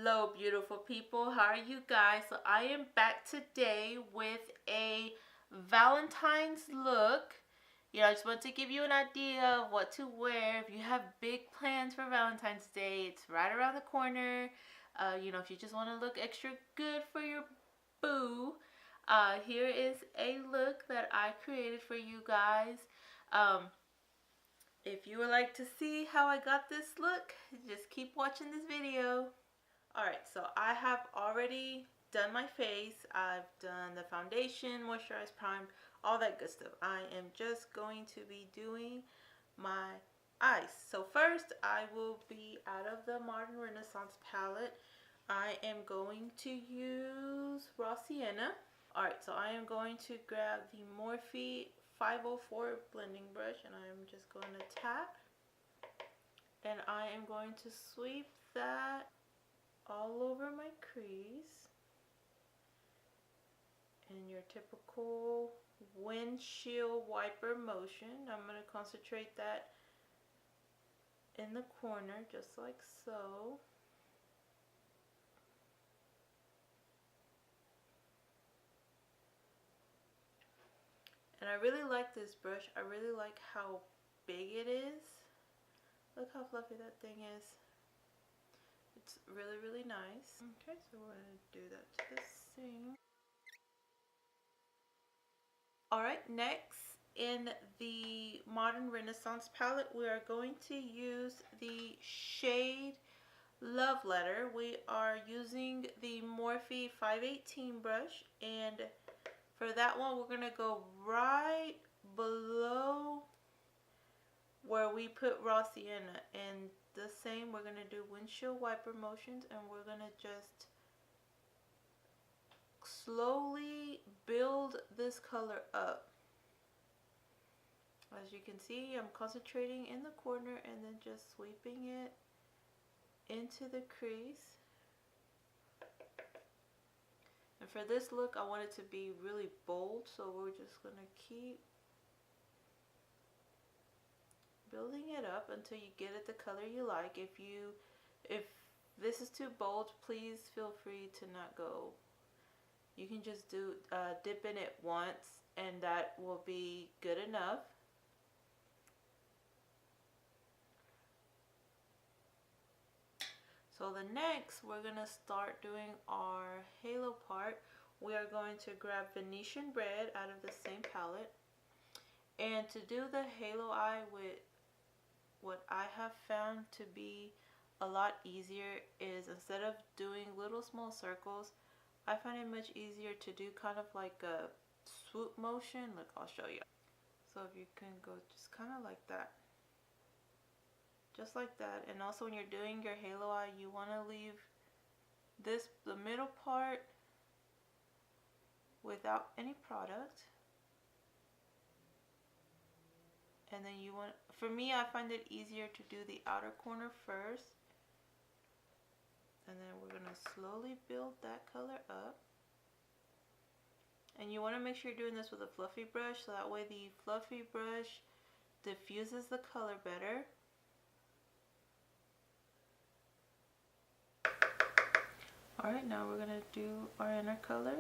Hello beautiful people, how are you guys? So I am back today with a Valentine's look. I just want to give you an idea of what to wear if you have big plans for Valentine's Day. It's right around the corner. If you just want to look extra good for your boo, here is a look that I created for you guys. If you would like to see how I got this look, just keep watching this video. Alright, so I have already done my face. I've done the foundation, moisturized, primed, all that good stuff. I am just going to be doing my eyes. So first, I will be out of the Modern Renaissance palette. I am going to use Raw Sienna. Alright, so I am going to grab the Morphe 504 blending brush and I am just going to tap. And I am going to sweep that all over my crease in your typical windshield wiper motion. I'm going to concentrate that in the corner just like so. And I really like this brush. I really like how big it is. Look how fluffy that thing is. It's really, really nice. Okay, so we're going to do that to this thing. Alright, next in the Modern Renaissance palette, we are going to use the shade Love Letter. We are using the Morphe 518 brush, and for that one, we're going to go right below where we put Raw Sienna. And the same, we're going to do windshield wiper motions, and we're going to just slowly build this color up. As you can see, I'm concentrating in the corner and then just sweeping it into the crease. And for this look, I want it to be really bold, so we're just going to keep building it up until you get it the color you like. If this is too bold, please feel free to not go. You can just do dip in it once and that will be good enough. So the next, we're going to start doing our halo part. We are going to grab Venetian Red out of the same palette. And to do the halo eye with what I have found to be a lot easier is, instead of doing little small circles, I find it much easier to do kind of like a swoop motion. Look, I'll show you. So if you can go just kind of like that. Just like that. And also when you're doing your halo eye, you want to leave the middle part without any product. And then for me, I find it easier to do the outer corner first. And then we're going to slowly build that color up. And you want to make sure you're doing this with a fluffy brush, so that way the fluffy brush diffuses the color better. Alright, now we're going to do our inner color.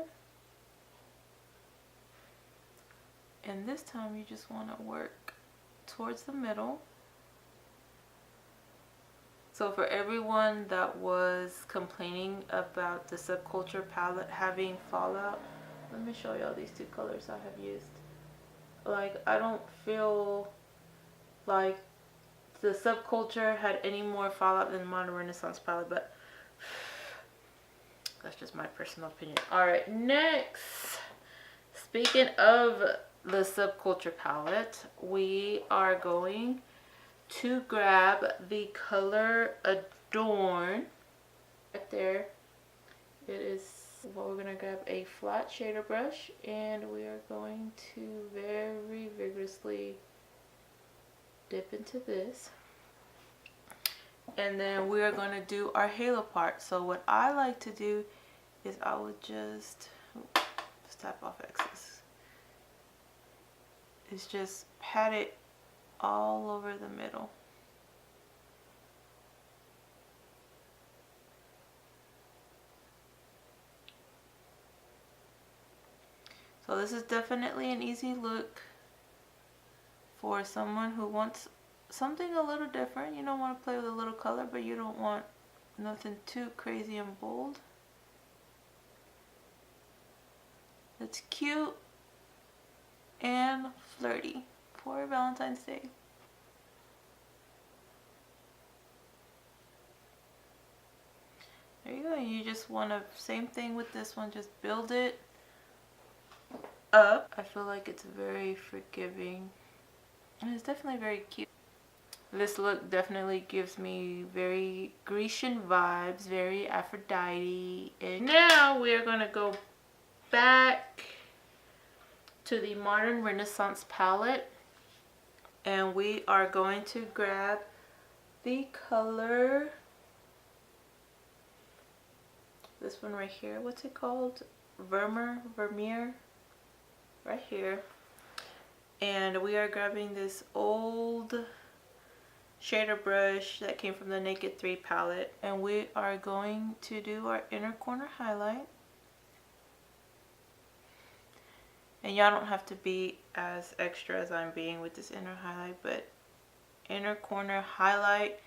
And this time you just want to work towards the middle. So for everyone that was complaining about the Subculture palette having fallout, let me show y'all these two colors I have used. Like, I don't feel like the Subculture had any more fallout than the Modern Renaissance palette, but that's just my personal opinion. Alright, next, speaking of the Subculture palette, we are going to grab the color Adorn. Right there, it is what we're going to grab, a flat shader brush, and we are going to very vigorously dip into this. And then we are going to do our halo part. So what I like to do is I would just tap off excess. It's just pat it all over the middle. So this is definitely an easy look for someone who wants something a little different. You don't want to play with a little color, but you don't want nothing too crazy and bold. It's cute and flirty for Valentine's Day. There you go. You just want to, same thing with this one, just build it up. I feel like it's very forgiving and it's definitely very cute. This look definitely gives me very Grecian vibes, very Aphrodite. And now we're going to go back to the Modern Renaissance palette, and we are going to grab the color, this one right here, what's it called? Vermeer, right here. And we are grabbing this old shader brush that came from the Naked 3 palette, and we are going to do our inner corner highlight. And y'all don't have to be as extra as I'm being with this inner highlight, but inner corner highlight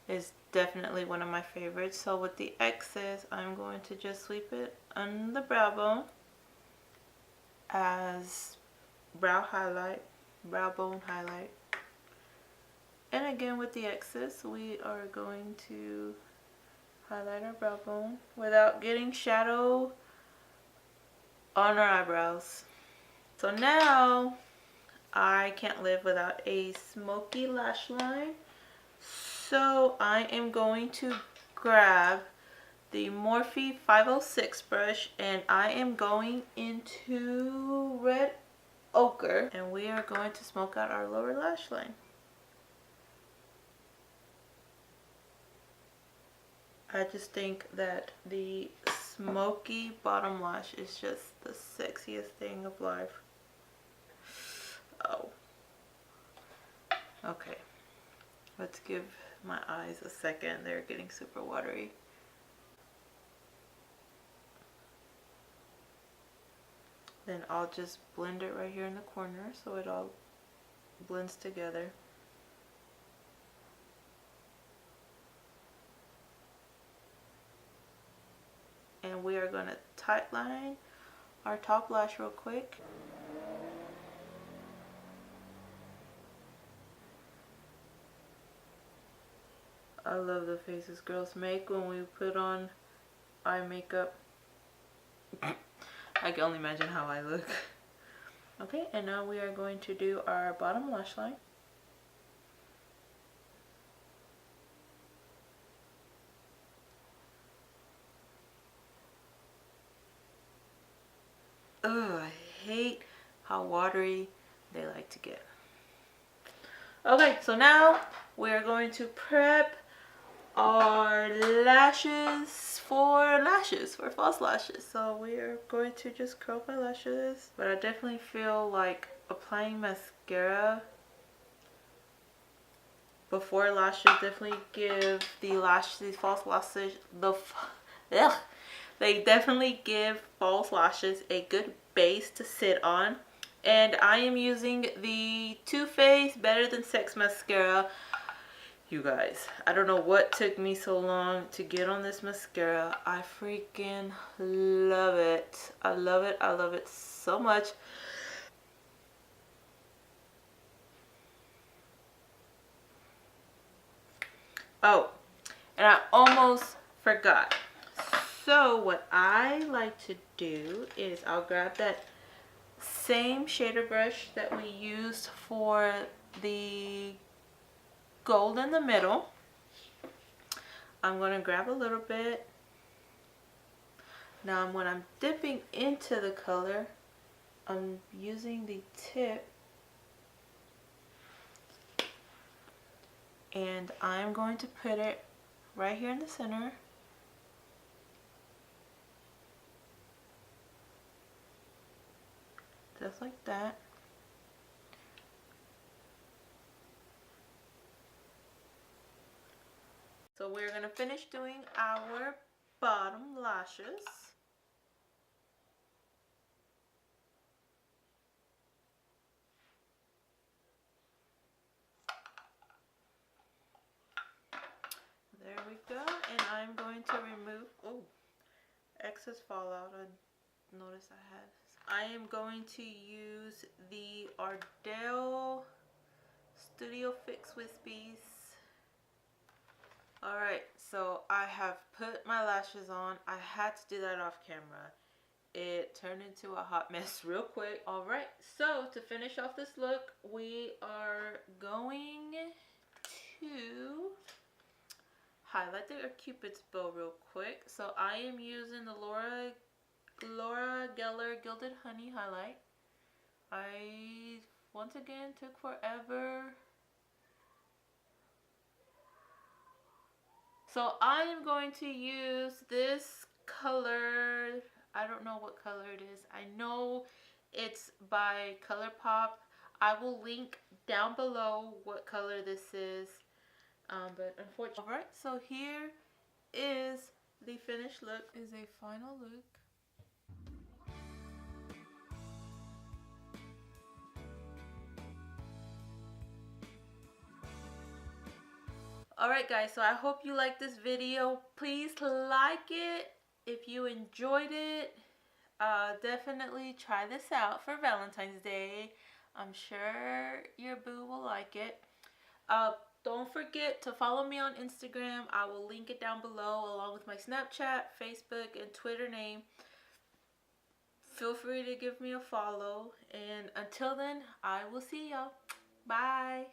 is definitely one of my favorites. So with the excess, I'm going to just sweep it on the brow bone as brow bone highlight. And again, with the excess, we are going to highlight our brow bone without getting shadow on our eyebrows. So now I can't live without a smoky lash line. So I am going to grab the Morphe 506 brush, and I am going into red ochre, and we are going to smoke out our lower lash line. I just think that the smoky bottom lash is just the sexiest thing of life. Oh. Okay. Let's give my eyes a second. They're getting super watery. Then I'll just blend it right here in the corner so it all blends together. And we are going to tightline our top lash real quick. I love the faces girls make when we put on eye makeup. I can only imagine how I look. Okay, and now we are going to do our bottom lash line. Ugh, I hate how watery they like to get. Okay, so now we are going to prep our lashes for false lashes. So we are going to just curl my lashes, but I definitely feel like applying mascara before lashes definitely give these false lashes they definitely give false lashes a good base to sit on. And I am using the Too Faced Better Than Sex mascara. You guys, I don't know what took me so long to get on this mascara. I freaking love it. I love it. I love it so much. Oh, and I almost forgot. So what I like to do is I'll grab that same shader brush that we used for the gold in the middle. I'm going to grab a little bit. Now when I'm dipping into the color, I'm using the tip and I'm going to put it right here in the center. Just like that. So we're going to finish doing our bottom lashes. I'm going to remove, oh, excess fallout. I noticed I had. I am going to use the Ardell Studio Fix Wispies. Alright, so I have put my lashes on. I had to do that off camera. It turned into a hot mess real quick. Alright, so to finish off this look, we are going to highlight the Cupid's bow real quick. So I am using the Laura Geller Gilded Honey highlight. I once again took forever. So I am going to use this color. I don't know what color it is. I know it's by ColourPop. I will link down below what color this is. But unfortunately, alright, so here is the finished look. Is a final look. Alright guys, so I hope you liked this video. Please like it if you enjoyed it. Definitely try this out for Valentine's Day. I'm sure your boo will like it. Don't forget to follow me on Instagram. I will link it down below along with my Snapchat, Facebook, and Twitter name. Feel free to give me a follow. And until then, I will see y'all. Bye.